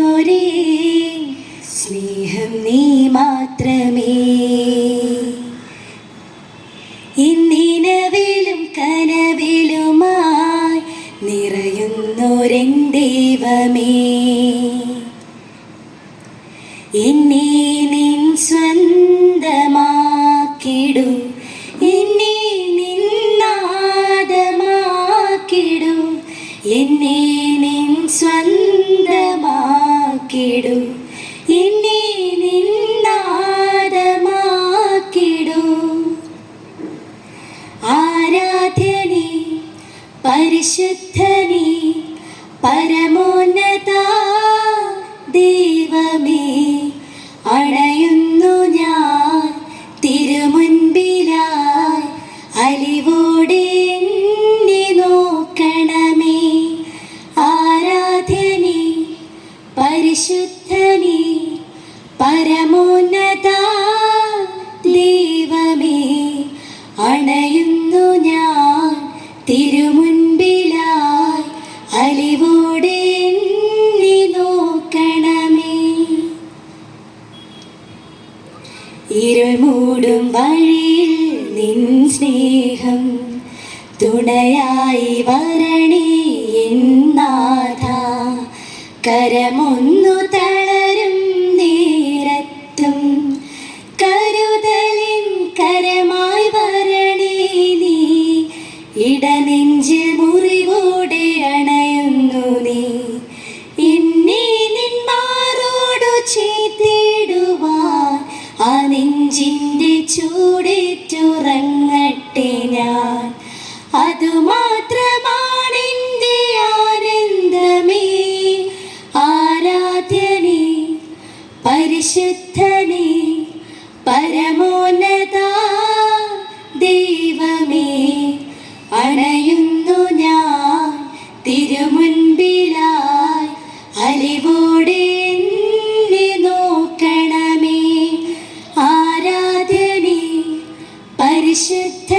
അറിയുന്നോരേ സ്നേഹം നീ മാത്രമേ. ഇന്നിനവിലും കനവിലുമായി നിറയുന്നോരെൻ ദൈവമേ, എന്നെ നിൻ സ്വന്തമാക്കിടൂ, എന്നെ നിന്നാദമാക്കിടൂ, എന്നെ നിൻ സ്വന്തമാക്കിടൂ, എന്നെ നിന്നാദമാക്കിടൂ. ആരാധ്യനേ പരിശുദ്ധനേ പരമോന്നത ദൈവമേ, അണയുന്നു ഞാൻ തിരുമുൻപിലായി, അലിവോടെ എന്നെ നോക്കണമേ. ആരാധ്യനേ പരിശുദ്ധനേ പരമോന്നത ദൈവമേ, അണയുന്നു ഞാൻ തിരുമുൻപിലായി, അലിവോടെ എന്നെ നോക്കണമേ. ഇരുൾ മൂടും വഴിയിൽ നിൻ സ്നേഹം തുണയായി വരണേ എൻ നാഥ. കരമൊന്നു തളരും നേരത്തും കരുതലിൻ കരമായി വരണേ നീ. ഇടനെഞ്ചിൽ മുറിവോടെ അണയുന്നു നീ, എന്നെ നിൻ മാറോടു ചേർത്തിടുവാൻ. ആ നെഞ്ചിൻ്റെ ചൂടേറ്റുറങ്ങട്ടെ ഞാൻ, അതുമാത്രമാണെൻ്റെ ആനന്ദമേ. ആരാധ്യനേ പരിശുദ്ധനേ പരമോന്നത ദൈവമേ, അണയുന്നു ഞാൻ തിരുമുൻപിലായി, അലിവോടെ എന്നെ നോക്കണമേ. ആരാധ്യനേ പരിശുദ്ധ